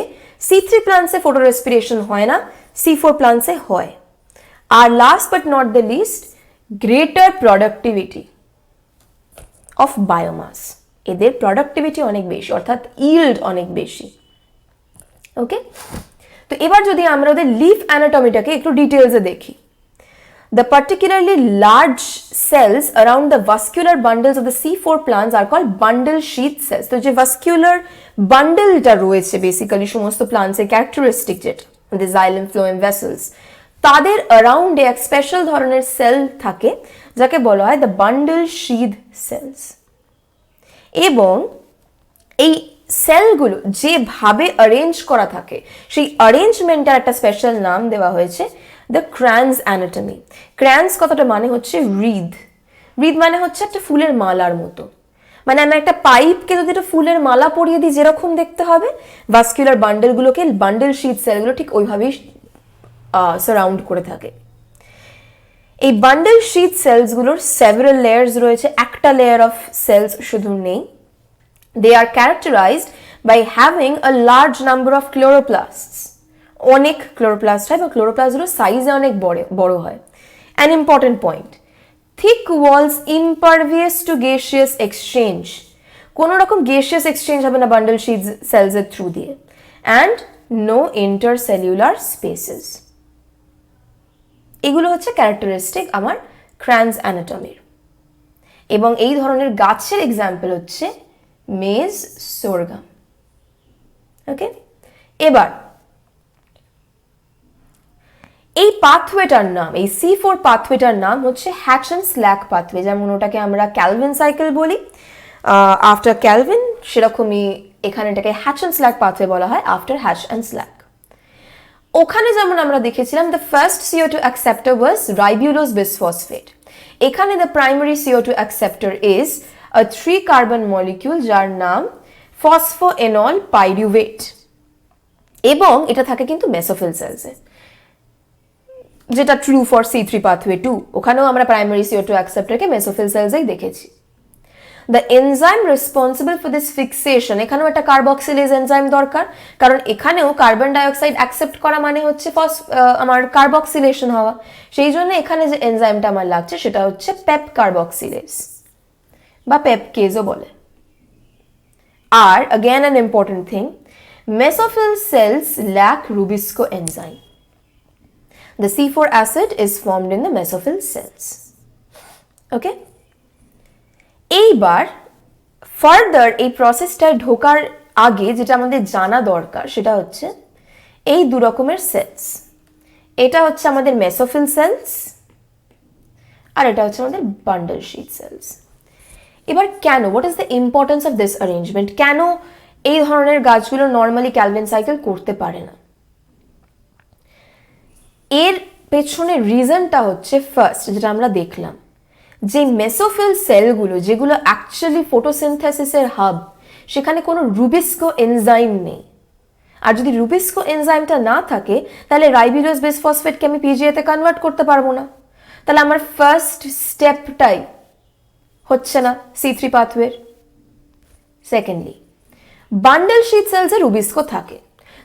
C3 প্লান্টসে ফটোরেসপিরেশন হয় না, C4 প্লান্টসে হয়। আর last but not the least, greater productivity of biomass. এদের প্রোডাক্টিভিটি অনেক বেশি, অর্থাৎ ইল্ড অনেক বেশি। ওকে, তো এবার যদি আমরা ওদের লিফ অ্যানাটমিটাকে একটু ডিটেলসে দেখি। The particularly large cells around the vascular bundles of the C4 plants are called bundle sheath cells. তো যে vascular bundleটা রয়েছে বেসিক্যালি সমস্ত প্লান্টসের ক্যারেক্টারিস্টিক, যেটা the xylem phloem vessels, তাদের অ্যারাউন্ডে এক স্পেশাল ধরনের সেল থাকে যাকে বলা হয় the bundle sheath cells। এবং এই সেলগুলো যেভাবে অ্যারেঞ্জ করা থাকে সেই অ্যারেঞ্জমেন্টের একটা স্পেশাল নাম দেওয়া হয়েছে দ্য ক্র্যান্স অ্যানাটমি। ক্র্যান্স কথাটা মানে হচ্ছে রিদ। রিদ মানে হচ্ছে একটা ফুলের মালার মতো, মানে আমি একটা পাইপকে যদি একটা ফুলের মালা পরিয়ে দিই যেরকম দেখতে হবে, ভাস্কুলার বান্ডেলগুলোকে বান্ডেল শীট সেলগুলো ঠিক ওইভাবেই সারাউন্ড করে থাকে। এই বান্ডেল শীট সেলসগুলোর সেভারাল লেয়ার্স রয়েছে, একটা লেয়ার অফ সেলস শুধু নেই। They are characterized by having a large number of chloroplasts. অনেক ক্লোরোপ্লাস্ট হয় বা ক্লোরোপ্লাস্টগুলোর সাইজে অনেক বড় হয়। An important point, thick walls impervious to gaseous exchange. কোনো রকম gaseous exchange হবে না বান্ডেল শীট সেলসের থ্রু দিয়ে। And no intercellular spaces. এগুলো হচ্ছে ক্যারেক্টারিস্টিক আমার ক্র্যান্স অ্যানাটমির। এবং এই ধরনের গাছের এক্সাম্পল হচ্ছে মেজ, সোরগাম। ওকে, এবার এই পাথওয়েটার নাম, এই C4 পাথওয়েটার নাম হচ্ছে হ্যাচ অ্যান্ড স্ল্যাক পাথওয়ে। যেমন ওটাকে আমরা ক্যালভিন সাইকেল বলি আফটার ক্যালভিন, সেরকমই এখানে এটাকে হ্যাচ অ্যান্ড স্ল্যাক পাথওয়ে বলা হয় আফটার হ্যাচ অ্যান্ড স্ল্যাক। ওখানে যেমন আমরা দেখেছিলাম the first CO2 acceptor was ribulose bisphosphate। এখানে the primary CO2 acceptor is a 3 carbon molecule যার নাম phosphoenol pyruvate, এবং এটা থাকে কিন্তু মেসোফিল সেলসে, যেটা ট্রু ফর C3 pathway 2। ওখানেও আমরা প্রাইমারি CO2 acceptorকে মেসোফিল সেলসেই দেখেছি। The enzyme responsible for this fixation, এখানেও একটা কার্বক্সিলেজ এনজাইম দরকার, কারণ এখানেও কার্বন ডাইঅক্সাইড অ্যাকসেপ্ট করা মানে হচ্ছে আমার কার্বক্সিলেশন হওয়া। সেই জন্য এখানে যে এনজাইমটা আমার লাগছে সেটা হচ্ছে পেপ কার্বক্সিলেজ বা পেপকেজও বলে। আর again an important thing, mesophyll cells lack Rubisco enzyme. The C4 acid is formed in the mesophyll cells. Okay? এইবার ফার্দার এই প্রসেসটায় ঢোকার আগে যেটা আমাদের জানা দরকার সেটা হচ্ছে এই দু রকমের সেলস। এটা হচ্ছে আমাদের মেসোফিল সেলস আর এটা হচ্ছে আমাদের বান্ডল শীট সেলস। এবার কেন, what is the importance of this arrangement, কেন এই ধরনের গাছগুলো নর্মালি ক্যালভিন সাইকেল করতে পারে না? এর পেছনে রিজনটা হচ্ছে ফার্স্ট যেটা আমরা দেখলাম, যে মেসোফিল সেলগুলো যেগুলো অ্যাকচুয়ালি ফটোসিনথেসিসের হাব, সেখানে কোনো রুবিস্কো এনজাইম নেই। আর যদি রুবিস্কো এনজাইমটা না থাকে তাহলে রাইবিলোজ বিসফসফেটকে আমি পিজিএতে কনভার্ট করতে পারবো না। তাহলে আমার ফার্স্ট স্টেপটাই হচ্ছে না C3 পাথওয়ের। সেকেন্ডলি, বান্ডেল শীট সেলসে রুবিস্কো থাকে,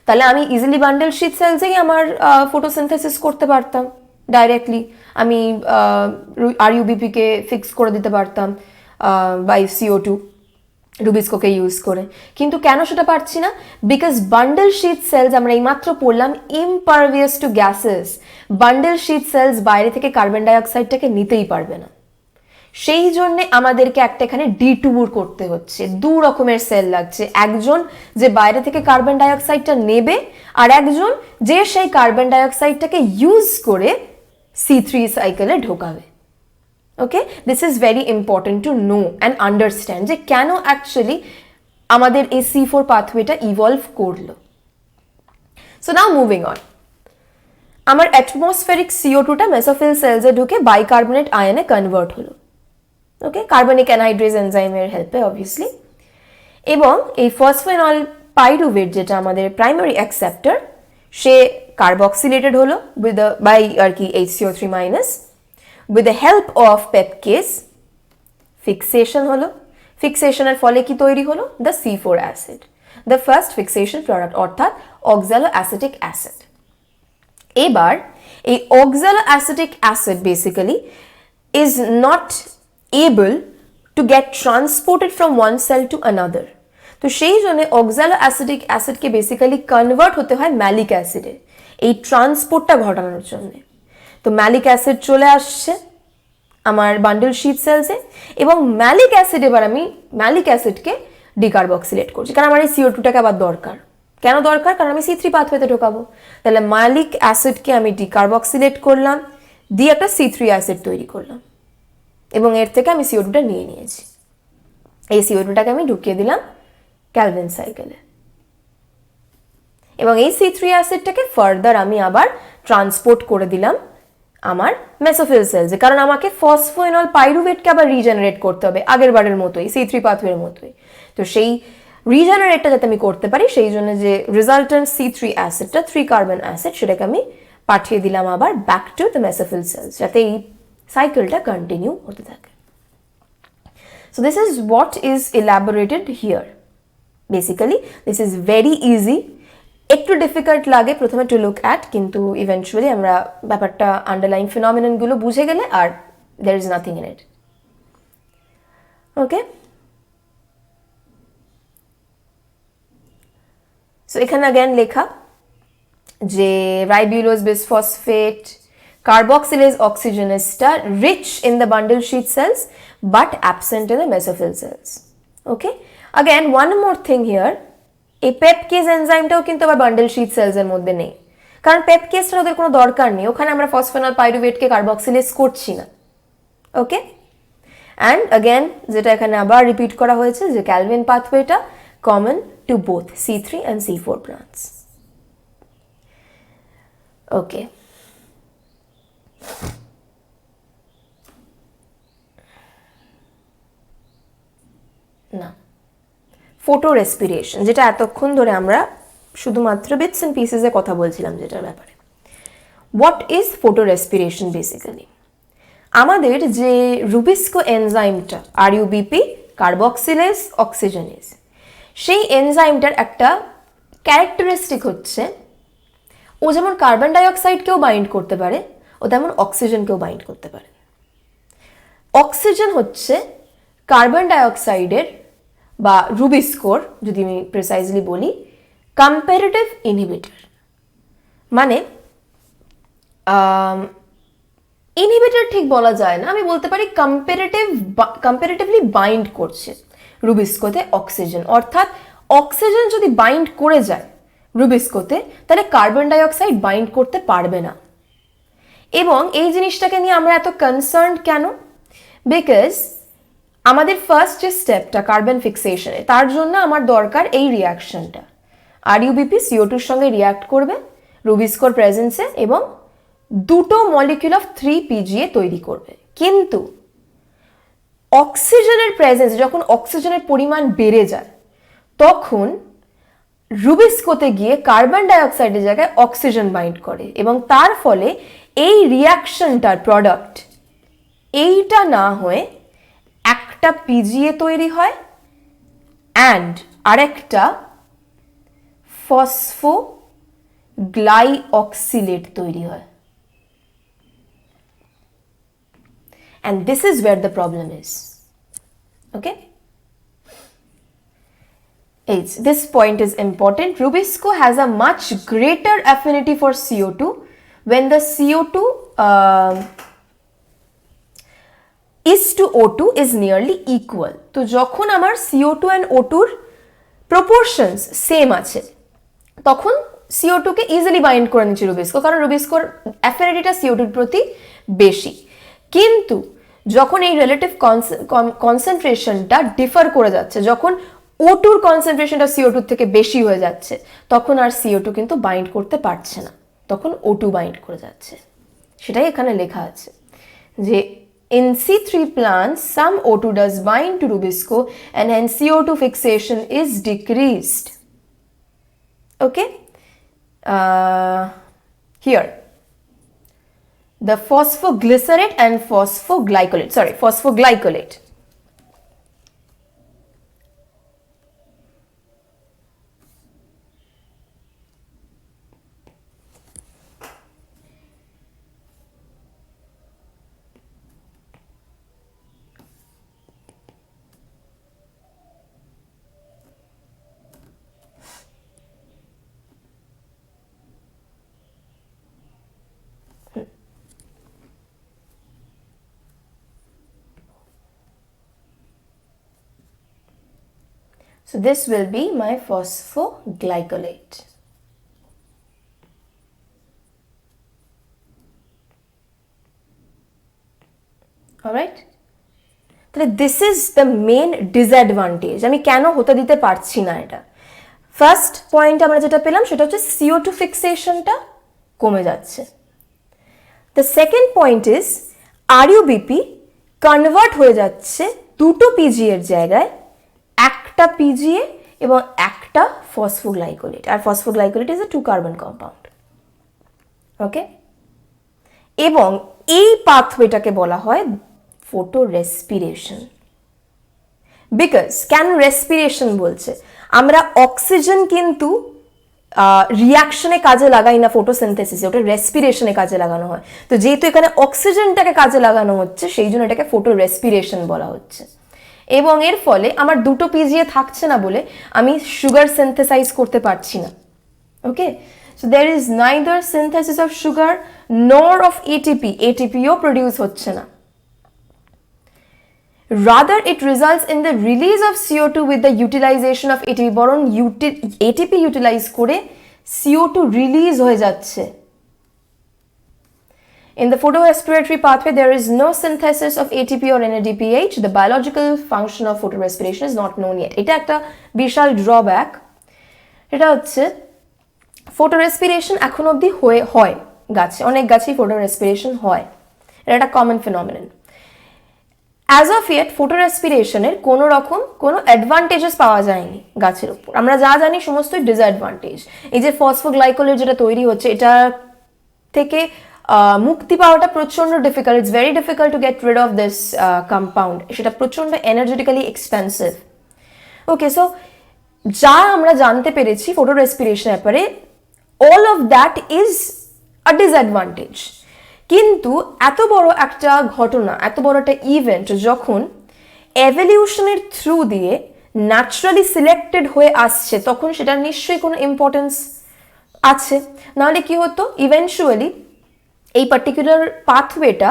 তাহলে আমি ইজিলি বান্ডেল শীট সেলসেই আমার ফটোসিনথেসিস করতে পারতাম ডাইরেক্টলি। আমি RUBP-কে ফিক্স করে দিতে পারতাম বাই CO2 রুবিস্কোকে ইউজ করে, কিন্তু কেন সেটা পারছি না? বিকজ বান্ডেল শীট সেলস আমরা এইমাত্র পড়লাম impervious to gases. Bundle sheath cells বাইরে থেকে কার্বন ডাইঅক্সাইডটাকে নিতেই পারবে না, সেই জন্য আমাদেরকে একটা এখানে ডিটুর করতে হচ্ছে। দু রকমের সেল লাগছে, একজন যে বাইরে থেকে কার্বন ডাইঅক্সাইডটা নেবে আর একজন যে সেই কার্বন ডাইঅক্সাইডটাকে ইউজ করে C3 সাইকেলে ঢোকাবে। Okay, this is very important to know and understand যে কেন অ্যাকচুয়ালি আমাদের এই C4 পাথওয়েটা ইভলভ করলো। সো নাও মুভিং অন, আমার অ্যাটমসফেরিক CO2 টা মেসোফিল সেলসে ঢুকে বাইকার্বনেট আয়নে কনভার্ট হলো। ওকে, কার্বনিক অ্যানহাইড্রেজ এনজাইমের হেল্পে অবভিয়াসলি। এবং এই ফসফেনল পাইরুভেট যেটা আমাদের প্রাইমারি অ্যাকসেপ্টর, সে কার্বক্সিলেটেড হলো উইথ বাই আর কি HCO3 minus with the help of PEPcase. Fixation হলো, ফিক্সেশনের ফলে কি তৈরি হলো? The C4 acid, the first fixation product, অর্থাৎ অক্সালো অ্যাসিটিক অ্যাসিড। এবার এই oxaloacetic acid basically is not able to get transported from one cell to another. তো সেই জন্য অক্সালো অ্যাসিটিক অ্যাসিডকে বেসিক্যালি কনভার্ট হতে হয় ম্যালিক অ্যাসিডে এই ট্রান্সপোর্টটা ঘটানোর জন্য। তো ম্যালিক অ্যাসিড চলে আসছে আমার বান্ডল শিট সেলসে, এবং ম্যালিক অ্যাসিড এবার আমি ম্যালিক অ্যাসিডকে ডিকার্বক্সিলেট করছি, কারণ আমার এই CO2 টাকে আবার দরকার। কেন দরকার? কারণ আমি C3 পাথওয়েতে ঢোকাবো। তাহলে ম্যালিক অ্যাসিডকে আমি ডিকার্বক্সিলেট করলাম, দিয়ে একটা C3 অ্যাসিড তৈরি করলাম, এবং এর থেকে আমি CO2 টা নিয়ে নিয়েছি। এই CO2 টাকে আমি ঢুকিয়ে দিলাম ক্যালভিন সাইকেলে, এবং এই C3 অ্যাসিডটাকে ফার্দার আমি আবার ট্রান্সপোর্ট করে দিলাম আমার মেসোফিল সেলসে, কারণ আমাকে ফসফোএনল পাইরুভেটকে আবার রিজেনারেট করতে হবে আগের বারের মতোই, C3 পাথওয়ের মতোই। তো সেই রিজেনারেটটা যাতে আমি করতে পারি, সেই জন্য যে রেজাল্টেন্ট C3 অ্যাসিডটা 3 কার্বন অ্যাসিড, সেটাকে আমি পাঠিয়ে দিলাম আবার back to the mesophyll cells, যাতে এই সাইকেলটা কন্টিনিউ হতে থাকে। So this is what is elaborated here. Basically, this is very easy. একটু ডিফিকাল্ট লাগে প্রথমে টু লুক অ্যাট, কিন্তু ইভেন্চুয়ালি আমরা ব্যাপারটা আন্ডারলাইন ফিনোমিননগুলো বুঝে গেলে আর there is nothing in it. Okay? So এখানে again লেখা যে ribulose bisphosphate carboxylase oxygenista rich in the bundle sheath cells but absent in the mesophyll cells. Okay, again one more thing here, এই পেপকেজ এনজাইমটাও কিন্তু আবার bundle sheet sales এর মধ্যে নেই, কারণ পেপকেজটার ওদের কোনো দরকার নেই, ওখানে আমরা ফসফেনল পাইরুভেটকে কার্বক্সিলেজ করছি না। ওকে, অ্যান্ড अगेन যেটা এখানে আবার রিপিট করা হয়েছে যে ক্যালভিন পাথওয়েটা common to both C3 and C4 plants. Okay, না ফটোরেসপিরেশন, যেটা এতক্ষণ ধরে আমরা শুধুমাত্র বিটস এন্ড পিসেসে কথা বলছিলাম যেটার ব্যাপারে। What is ফটোরেসপিরেশন? বেসিক্যালি আমাদের যে রুবিস্কো এনজাইমটা RUBP কার্বক্সিলেজ অক্সিজেনেজ, সেই এনজাইমটার একটা ক্যারেক্টারিস্টিক হচ্ছে ও যেমন কার্বন ডাইঅক্সাইডকেও বাইন্ড করতে পারে, ও তেমন অক্সিজেনকেও বাইন্ড করতে পারে। অক্সিজেন হচ্ছে কার্বন ডাইঅক্সাইডের বা রুবিস্কোর, যদি আমি প্রিসাইজলি বলি, কম্পারেটিভ ইনহিবিটর। মানে ইনহিবিটর ঠিক বলা যায় না, আমি বলতে পারি কম্পারেটিভলি বাইন্ড করছে রুবিস্কোতে অক্সিজেন, অর্থাৎ অক্সিজেন যদি বাইন্ড করে যায় রুবিস্কোতে, তাহলে কার্বন ডাইঅক্সাইড বাইন্ড করতে পারবে না। এবং এই জিনিসটাকে নিয়ে আমরা এত কনসার্ন কেন? বিকজ আমাদের ফার্স্ট যে স্টেপটা কার্বন ফিক্সেশনে, তার জন্য আমার দরকার এই রিয়াকশনটা, RUBP CO2 সঙ্গে রিয়াক্ট করবে রুবিস্কোর প্রেজেন্সে এবং দুটো মলিকিউল অফ 3 PGA তৈরি করবে। কিন্তু অক্সিজেনের প্রেজেন্স, যখন অক্সিজেনের পরিমাণ বেড়ে যায়, তখন রুবিস্কোতে গিয়ে কার্বন ডাইঅক্সাইডের জায়গায় অক্সিজেন বাইন্ড করে, এবং তার ফলে এই রিয়াকশনটার প্রোডাক্ট এইটা না হয়ে একটা PGA তৈরি হয় অ্যান্ড আরেকটা ফসফোগ্লাইঅক্সিলেট তৈরি হয়। And this is where the problem is. Okay? This point is important. Rubisco has a much greater affinity for CO2 when the CO2 is to O2 is nearly equal. তো যখন আমার CO2 and O2 এর proportions same আছে, তখন CO2 কে easily bind করে নিচ্ছে rubisco, কারণ রুবিস্কোর অ্যাফিনিটিটা CO2 এর প্রতি বেশি। কিন্তু যখন এই রিলেটিভ কনসেন্ট্রেশনটা ডিফার করে যাচ্ছে, যখন O2 এর কনসেন্ট্রেশনটা CO2 থেকে বেশি হয়ে যাচ্ছে, তখন আর CO2 কিন্তু বাইন্ড করতে পারছে না, তখন O2 বাইন্ড করে যাচ্ছে, সেটাই এখানে লেখা আছে যে in C3 plants some O2 does bind to Rubisco and hence CO2 fixation is decreased. Okay, here the phosphoglycerate and phosphoglycolate. So this will be my phosphoglycolate. Alright? তাহলে this is the main disadvantage. আমি কেন হতে দিতে পারছি না এটা। First point আমরা যেটা পেলাম সেটা হচ্ছে CO2 ফিক্সেশনটা কমে যাচ্ছে। The second point is RUBP convert হয়ে যাচ্ছে দুটো PGA এর জায়গায় একটা PGA এবং একটা ফসফোগ্লাইকোলেট, আর ফসফোগ্লাইকোলেট ইজ এ 2 কার্বন কম্পাউন্ড। ওকে, এবং এই পাথওয়েটাকে বলা হয় ফটোরেসপিরেশন। বিকজ কেন রেসপিরেশন বলছে, আমরা অক্সিজেন কিন্তু রিয়াকশনে কাজে লাগাই না ফটোসিনথেসিসে, ওটা রেসপিরেশনে কাজে লাগানো হয়। তো যেহেতু এখানে অক্সিজেনটাকে কাজে লাগানো হচ্ছে সেই জন্য এটাকে ফটোরেসপিরেশন বলা হচ্ছে। এবং এর ফলে আমার দুটো পিজিএ থাকছে না বলে আমি সুগার সিনথেসাইজ করতে পারছি না। Okay, so there is neither synthesis of sugar nor of ATP, এটিপিও প্রডিউস হচ্ছে না। Rather it results in the release of CO2 with the utilization of ATP, বরং ATP ইউটিলাইজ করে CO2 রিলিজ হয়ে যাচ্ছে। In the photorespiratory pathway, there is no synthesis of ATP or NADPH. The biological function of photorespiration is not known yet. এটা একটা বিশাল drawback. এটা হচ্ছে ফটোরেসপিরেশন এখন অবধি হয় গাছে, অনেক গাছেই ফটোরেসপিরেশন হয়, এটা একটা common phenomenon. As of yet ফটোরেসপিরেশনের কোনো রকম কোনো অ্যাডভান্টেজেস পাওয়া যায়নি গাছের উপর। আমরা যা জানি সমস্তই ডিসঅ্যাডভান্টেজ। এই যে ফসফোগ্লাইকোলেট যেটা তৈরি হচ্ছে এটা থেকে মুক্তি পাওয়াটা প্রচন্ড difficult, it's very difficult to get rid of this compound, সেটা প্রচন্ড এনার্জেটিক্যালি এক্সপেন্সিভ। ওকে, সো যা আমরা জানতে পেরেছি ফটোরেসপিরেশনের ব্যাপারে, all of that is a disadvantage. কিন্তু এত বড় একটা ঘটনা, এত বড় একটা ইভেন্ট যখন এভলিউশনের থ্রু দিয়ে ন্যাচারালি সিলেক্টেড হয়ে আসছে তখন সেটার নিশ্চয়ই কোনো ইম্পর্টেন্স আছে, নাহলে কি হতো ইভেনচুয়ালি এই পার্টিকুলার পাথওয়েটা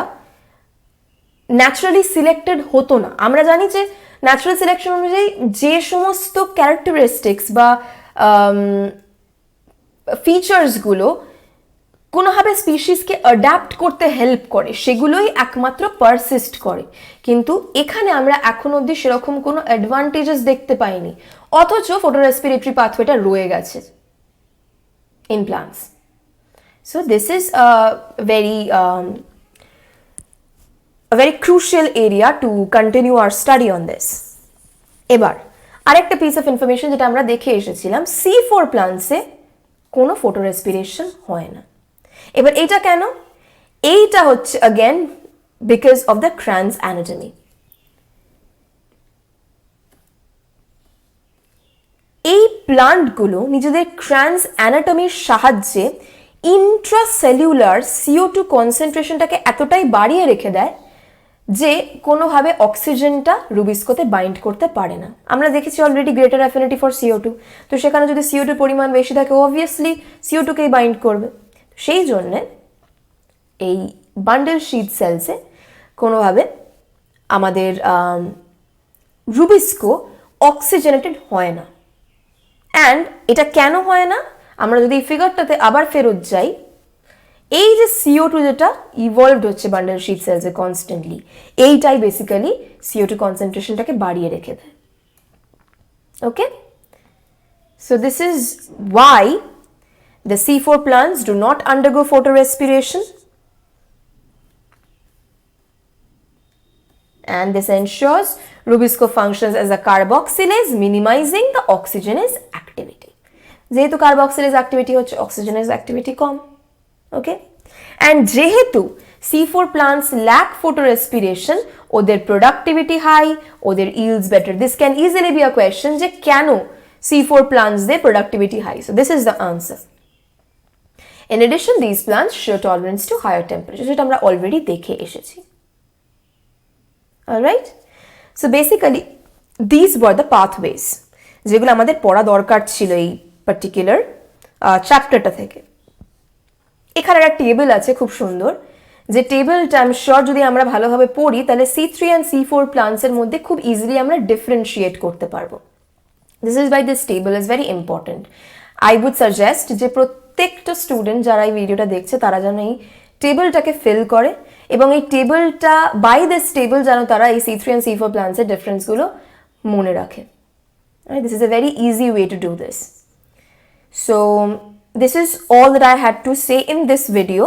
ন্যাচারালি সিলেক্টেড হতো না। আমরা জানি যে ন্যাচারাল সিলেকশন অনুযায়ী যে সমস্ত ক্যারেক্টারিস্টিক্স বা ফিচার্সগুলো কোনোভাবে স্পিসিসকে অ্যাডাপ্ট করতে হেল্প করে সেগুলোই একমাত্র পারসিস্ট করে, কিন্তু এখানে আমরা এখন অবধি সেরকম কোনো অ্যাডভান্টেজেস দেখতে পাইনি, অথচ ফটোরেসপিরেটরি পাথওয়েটা রয়ে গেছে in plants. So this is a very crucial area to continue our study on this. এবার আরেকটা পিস অফ ইনফরমেশন যেটা আমরা দেখে এসেছিলাম, C4 প্লান্টসে কোনো ফটোরেসপিরেশন হয় না। এবার এইটা কেন? এইটা হচ্ছে again because of the Kranz anatomy. এই প্লান্টগুলো নিজেদের Kranz anatomy-র সাহায্যে ইন্ট্রাসেলুলার CO2 কনসেন্ট্রেশনটাকে এতটাই বাড়িয়ে রেখে দেয় যে কোনোভাবে অক্সিজেনটা রুবিস্কোতে বাইন্ড করতে পারে না। আমরা দেখেছি already greater affinity for CO2, তো সেখানে যদি CO2 পরিমাণ বেশি থাকে অবভিয়াসলি CO2কেই বাইন্ড করবে। সেই জন্যে এই বান্ডেল শিট সেলসে কোনোভাবে আমাদের রুবিস্কো অক্সিজেনেটেড হয় না। অ্যান্ড এটা কেন হয় না, আমরা যদি এই ফিগারটাতে আবার ফেরত যাই, এই যে CO2 যেটা ইভলভড হচ্ছে বান্ডেল শিট সেলসে কনস্ট্যান্টলি, এইটাই বেসিক্যালি CO2 কনসেন্ট্রেশনটাকে বাড়িয়ে রেখে দেয়। Okay, so this is why The C4 plants do not undergo photorespiration, and this ensures Rubisco functions as a carboxylase, minimizing the oxygenase activity. যেহেতু carboxylase activity হচ্ছে অক্সিজেনেজ activity com, okay. And যেহেতু C4 plants lack photorespiration, ওদের productivity high, ওদের yields better. This can easily be a question যে কেন C4 plants there productivity high. So this is the answer. In addition, these plants show tolerance to higher temperature, যেটা আমরা already দেখে এসেছি। Alright? So basically, these were the pathways যেগুলো আমাদের পড়া দরকার ছিল এই পার্টিকুলার চ্যাপ্টারটা থেকে। এখানে একটা টেবিল আছে খুব সুন্দর, যে টেবিলটা আই এম শিওর যদি আমরা ভালোভাবে পড়ি তাহলে C3 and C4 plants এর মধ্যে খুব ইজিলি আমরা ডিফারেন্সিয়েট করতে পারবো। This is why this table is very important. I would suggest যে প্রত্যেকটা স্টুডেন্ট যারা এই ভিডিওটা দেখছে তারা যেন এই টেবিলটাকে ফিল করে এবং এই টেবিলটা বাই দিস টেবিল যেন তারা এই C3 and C4 plants এর ডিফারেন্সগুলো মনে রাখে। This is a very easy way to do this. So this is all that I had to say in this video.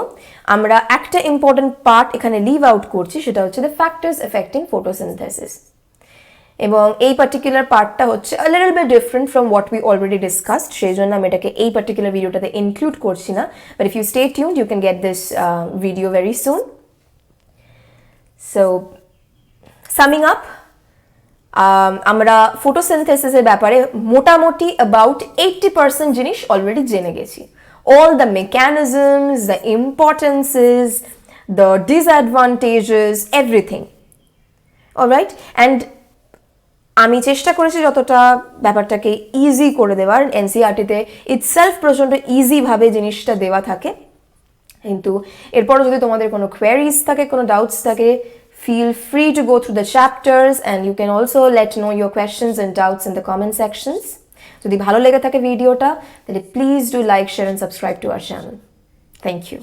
আমরা একটা ইম্পর্টেন্ট পার্ট এখানে লিভ আউট করছি, সেটা হচ্ছে the factors affecting photosynthesis. এবং এই পার্টিকুলার পার্টটা হচ্ছে a little bit different from what we already discussed, সেই জন্য আমি এটাকে এই পার্টিকুলার ভিডিওটাতে ইনক্লুড করছি না, but if you stay tuned you can get this video very soon. So summing up, আমরা ফটোসিনথেসিসের ব্যাপারে মোটামুটি অ্যাবাউট 80% জিনিস অলরেডি জেনে গেছি। All the mechanisms, the importances, the disadvantages, everything. Alright? And আমি চেষ্টা করেছি যতটা ব্যাপারটাকে ইজি করে দেওয়ার। এনসিইআরটিতে ইটসেলফ প্রচণ্ড ইজিভাবে জিনিসটা দেওয়া থাকে, কিন্তু এরপরও যদি তোমাদের কোনো কোয়েরিজ থাকে, কোনো ডাউটস থাকে, feel free to go through the chapters and you can also let know your questions and doubts in the comment sections. যদি ভালো লেগে থাকে ভিডিওটা তাহলে please do like, share and subscribe to our channel. Thank you.